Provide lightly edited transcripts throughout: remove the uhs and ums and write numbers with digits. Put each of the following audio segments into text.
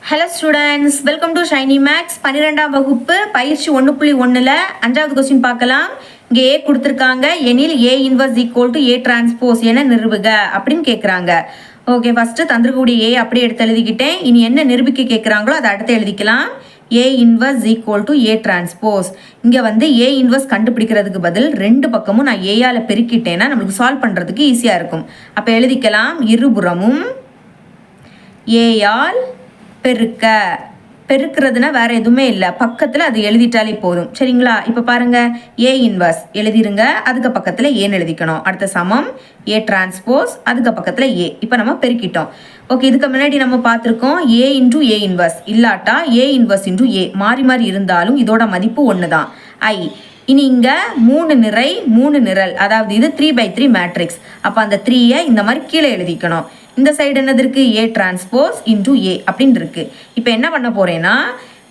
Hello students, welcome to shiny max. 12ஆம் வகுப்பு பயிற்சி 1.1ல் 5வது கொஸ்டின் பார்க்கலாம். இங்கே ஏ கொடுத்துருக்காங்க. எனில் A inverse equal to A transpose என நிரூபிக அப்படின்னு கேட்குறாங்க. ஓகே, ஃபஸ்ட்டு தந்திரக்கூடிய ஏ அப்படியே எடுத்து எழுதிக்கிட்டேன். இனி என்ன நிரூபிக்க கேட்குறாங்களோ அதை அடுத்து எழுதிக்கலாம். A inverse equal to A transpose. இங்கே ஏ இன்வர்ஸ் கண்டுபிடிக்கிறதுக்கு பதில் ரெண்டு பக்கமும் நான் ஏயால் பெருக்கிட்டேன்னா நம்மளுக்கு சால்வ் பண்ணுறதுக்கு ஈஸியாக இருக்கும். அப்போ எழுதிக்கலாம், இருபுறமும் ஏயால் பெருக்கிறதுனா வேற எதுவுமே இல்லை, பக்கத்தில் அது எழுதிட்டாலே போதும். சரிங்களா? இப்போ பாருங்க, ஏ இன்வர்ஸ் எழுதிருங்க, அதுக்கு பக்கத்தில் ஏன்னு எழுதிக்கணும். அடுத்த சமம் ஏ டிரான்ஸ்போஸ், அதுக்கு பக்கத்தில் ஏ. இப்போ நம்ம பெருக்கிட்டோம். ஓகே, இதுக்கு முன்னாடி நம்ம பார்த்துருக்கோம் ஏ இன்டூ ஏ இன்வர்ஸ், இல்லாட்டா ஏ இன்வர்ஸ் இன்டூ ஏ, மாறி மாறி இருந்தாலும் இதோட மதிப்பு ஒன்று தான், ஐ. இனி இங்கே 3 நிறை 3 நிரல், அதாவது இது 3/3 மேட்ரிக்ஸ். அப்போ அந்த 3யை இந்த மாதிரி கீழே எழுதிக்கணும். இந்த சைடு என்னது இருக்கு? ஏ டிரான்ஸ்போஸ் இன்டூ ஏ அப்படின்னு இருக்கு. இப்போ என்ன பண்ண போறேன்னா,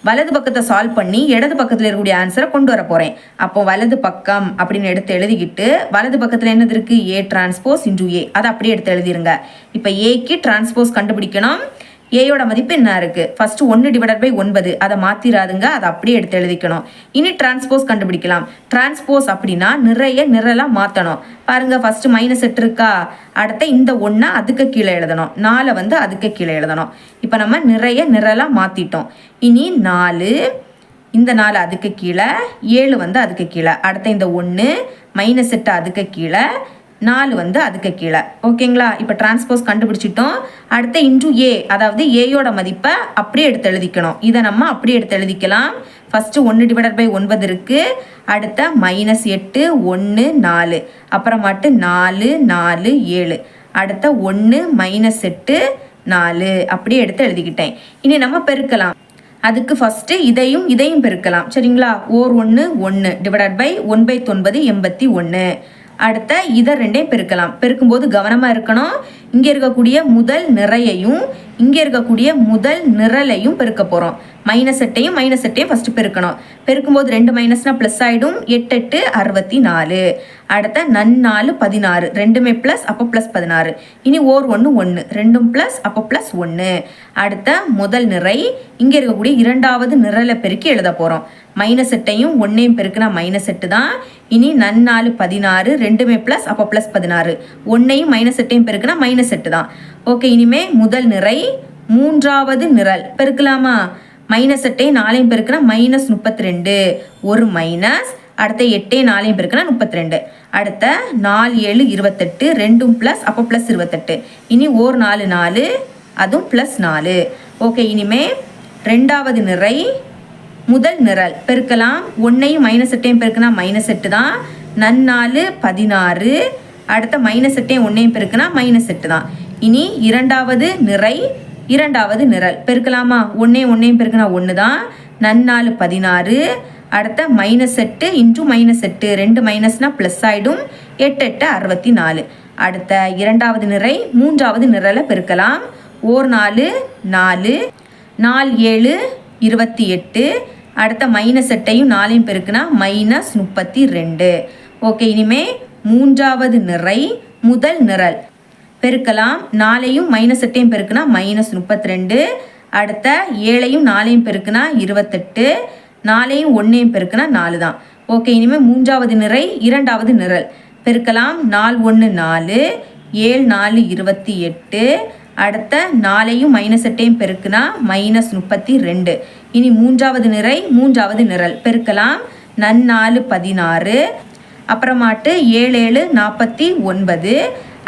வலது பக்கத்தை சால்வ் பண்ணி இடது பக்கத்தில் இருக்கக்கூடிய ஆன்சரை கொண்டு வர போறேன். அப்போ வலது பக்கம் அப்படின்னு எடுத்து எழுதிக்கிட்டு, வலது பக்கத்தில் என்னது இருக்கு? ஏ டிரான்ஸ்போஸ் இன்டூ ஏ, அதை அப்படியே எடுத்து எழுதிருங்க. இப்போ ஏக்கு டிரான்ஸ்போஸ் கண்டுபிடிக்கணும். ஏயோட மதிப்பு என்ன இருக்கு? ஃபர்ஸ்ட் 1/9, அதை மாத்திராதுங்க, அதை அப்படியே எடுத்து எழுதிக்கணும். இனி டிரான்ஸ்போஸ் கண்டுபிடிக்கலாம். டிரான்ஸ்போஸ் அப்படின்னா நிறைய நிரலா மாத்தணும். பாருங்க, ஃபர்ஸ்ட் -8 இருக்கா, அடுத்த இந்த 1 அதுக்கு கீழே எழுதணும், 4 அதுக்கு கீழே எழுதணும். இப்போ நம்ம நிறைய நிரலா மாத்திட்டோம். இனி 4, இந்த 4 அதுக்கு கீழே, 7 அதுக்கு கீழே, அடுத்த இந்த 1 -8 அதுக்கு கீழே, 4 அதுக்கு கீழே. ஓகேங்களா? இப்போ டிரான்ஸ்போஸ் கண்டுபிடிச்சிட்டோம். அடுத்த இன்டூ ஏ, அதாவது ஏயோட மதிப்பை அப்படியே எடுத்து எழுதிக்கணும். இதை நம்ம அப்படியே எடுத்து எழுதிக்கலாம். ஃபர்ஸ்ட் 1/9 இருக்கு, அடுத்த -8 1 4, அப்புறமாட்டு 4 4 7, அடுத்த 1 -8 4, அப்படியே எடுத்து எழுதிக்கிட்டேன். இனி நம்ம பெருக்கலாம். அதுக்கு ஃபர்ஸ்ட் இதையும் பெருக்கலாம். சரிங்களா? ஓர் 1 1 /1/9 81. அடுத்த இதை ரெண்டையும் பெருக்கலாம். பெருக்கும்போது கவனமாக இருக்கணும். இங்கே இருக்கக்கூடிய முதல் நிறையையும் இங்கே இருக்கக்கூடிய முதல் நிரலையும் பெருக்க போகிறோம். -8யும் ஃபர்ஸ்ட் பெருக்கணும். பெருக்கும்போது 2 மைனஸ்னா ப்ளஸ் ஆகிடும். 8 8 64. அடுத்த 4 16, ரெண்டுமே ப்ளஸ், அப்போ +16. இனி ஓர் 1 1, ரெண்டும் ப்ளஸ், அப்போ +1. அடுத்த முதல் நிறை இங்கே இருக்கக்கூடிய இரண்டாவது நிரலை பெருக்கி எழுத போகிறோம். -8யும் 1யும் பெருக்குனா -8 தான். இனி 4 16, ரெண்டுமே ப்ளஸ், அப்போ +16. 1யும் -8யும் பெருக்குனா -8 தான். ஓகே, இனிமே முதல் நிறை மூன்றாவது நிரல் பெருக்கலாமா? -8யும் 4யும் பெருக்குனா -32, ஒரு மைனஸ், அடுத்த 8யும் 4யும் பெருக்குனா 32. அடுத்த 4 7 28, ரெண்டும் ப்ளஸ், அப்போ +28. இனி ஓர் 4 4, அதுவும் +4. ஓகே, இனிமே ரெண்டாவது நிறை முதல் நிரல் பெருக்கலாம். 1யும் -8யும் பெருக்குனா -8 தான். 4 16, அடுத்த -8யும் 1யும் பெருக்குனா -8 தான். இனி இரண்டாவது நிரல் பெருக்கலாமா? 1யும் பெருக்குனா 1 தான். 4 16, அடுத்த -8 இன்டூ -8, ரெண்டு மைனஸ்னா ப்ளஸ் ஆகிடும். 8 8 64. அடுத்த இரண்டாவது நிறை மூன்றாவது நிரலை பெருக்கலாம். ஓர் 4 4, 4 7 28, அடுத்த -8யும் 4யும் பெருக்குனா -32. ஓகே, இனிமே மூன்றாவது நிறை முதல் நிரல் பெருக்கலாம். 4யும் -8யும் பெருக்குனா -32, அடுத்த 7யும் 4யும் பெருக்குனா 28, 4யும் 1யும் பெருக்குனா 4 தான். ஓகே, இனிமே மூன்றாவது நிறை இரண்டாவது நிரல் பெருக்கலாம். 4 1 4, 7 4 28, அடுத்த 4யும் -8யும் பெருக்குனா -32. இனி மூன்றாவது நிரல் பெருக்கலாம். 4 16, அப்புறமாட்டு 7 7 49,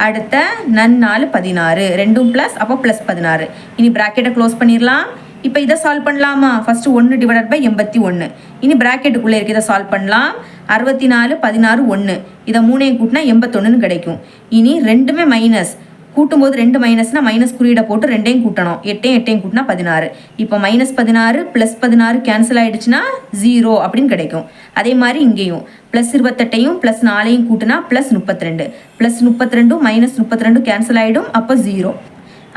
அடுத்த 4 16, ரெண்டும் ப்ளஸ், அப்போ +16. இனி ப்ராக்கெட்டை க்ளோஸ் பண்ணிடலாம். இப்போ இதை சால்வ் பண்ணலாமா? ஃபர்ஸ்ட் 1/81. இனி ப்ராக்கெட்டுக்குள்ளே இருக்கு, இதை சால்வ் பண்ணலாம். 64 16 1, இதை 3யும் கூட்டினா 81ன்னு கிடைக்கும். இனி ரெண்டுமே மைனஸ், கூட்டும்போது 2 மைனஸ்னா மைனஸ் குறியீடை போட்டு 2யும் கூட்டணும். 8யும் கூட்டினா 16. இப்போ -16 +16 கேன்சல் ஆகிடுச்சுன்னா 0 அப்படின்னு கிடைக்கும். அதே மாதிரி இங்கேயும் +28யும் +4யும் கூட்டினா +32, +32 -32 கேன்சல் ஆகிடும், அப்போ 0.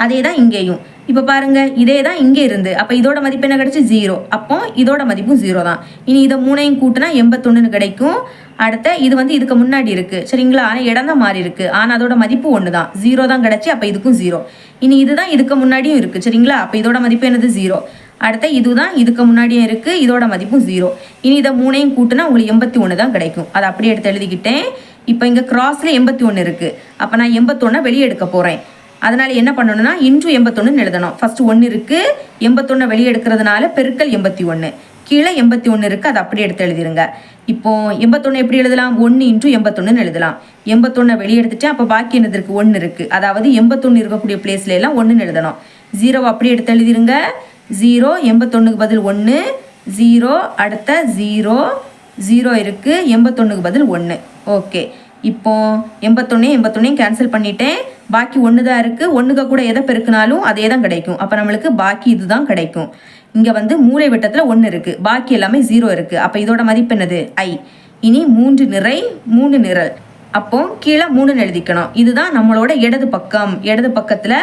அதே தான் இங்கேயும். இப்போ பாருங்க, இதே தான் இங்கே இருந்து, அப்போ இதோட மதிப்பு என்ன கிடைச்சி 0. அப்போ இதோட மதிப்பும் 0 தான். இனி இதை 3ஐயும் கூட்டினா 81ன்னு கிடைக்கும். அடுத்த இது வந்து இதுக்கு முன்னாடி இருக்கு சரிங்களா, ஆனால் இடம் தான் மாறி இருக்கு, ஆனால் அதோட மதிப்பு 1 தான், 0 தான் கிடைச்சி. அப்போ இதுக்கும் 0. இனி இதுதான் இதுக்கு முன்னாடியும் இருக்கு சரிங்களா, அப்போ இதோட மதிப்பு என்னது 0. அடுத்த இதுதான் இதுக்கு முன்னாடியும் இருக்கு, இதோட மதிப்பும் 0. இனி இதை 3ஐயும் கூட்டினா உங்களுக்கு 81 தான் கிடைக்கும். அதை அப்படியே எடுத்து எழுதிக்கிட்டேன். இப்போ இங்கே கிராஸ்ல 81 இருக்கு, அப்போ நான் 81 வெளியே எடுக்க போறேன். அதனால என்ன பண்ணணும்னா இன்டு 81 எழுதணும். ஃபர்ஸ்ட் 1 இருக்கு, 81 வெளியே எடுக்கிறதுனால பெருக்கல் 81, கீழே 81 இருக்கு, அதை அப்படியே எடுத்து எழுதிருங்க. இப்போ 81 எப்படி எழுதலாம், 1 இன்டு 81 எழுதலாம். 81 வெளியே எடுத்துட்டேன், அப்போ பாக்கி என்னது இருக்கு, 1 இருக்கு. அதாவது 81 இருக்கக்கூடிய பிளேஸ்ல எல்லாம் 1 எழுதணும். 0 அப்படியே எடுத்து எழுதிருங்க. 0, 81க்கு பதில் 1, 0, அடுத்த 0, 0 இருக்கு, 81க்கு பதில் 1. ஓகே, இப்போ 81 கேன்சல் பண்ணிட்டேன், பாக்கி 1 தான் இருக்கு. 1க்கு கூட எதை பெருக்கினாலும் அதே தான் கிடைக்கும். அப்போ நம்மளுக்கு பாக்கி இதுதான் கிடைக்கும். இங்கே வந்து மூலை வட்டத்தில் 1 இருக்கு, பாக்கி எல்லாமே 0 இருக்கு. அப்போ இதோட மதிப்பு என்னது, I. இனி 3 நிறை 3 நிரல், அப்போ கீழே 3 எழுதிக்கணும். இதுதான் நம்மளோட இடது பக்கம். இடது பக்கத்தில்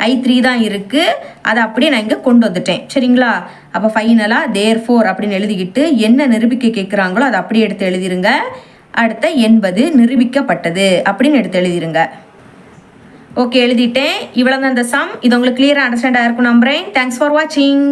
I3 தான் இருக்கு, அதை அப்படியே நான் இங்கே கொண்டு வந்துட்டேன் சரிங்களா. அப்போ ஃபைனலாக therefore அப்படின்னு எழுதிக்கிட்டு என்ன நிரூபிக்க கேட்குறாங்களோ அதை அப்படியே எடுத்து எழுதிருங்க. அடுத்த என்பது நிரூபிக்கப்பட்டது அப்படின்னு எடுத்து எழுதிருங்க. ஓகே, எழுதிட்டேன். இவ்வளோ தான் இந்த சம். இது உங்களுக்கு கிளியராக அண்டர்ஸ்டாண்ட் ஆயிருக்கும் நம்புறேன். தேங்க்ஸ் ஃபார் வாட்சிங்.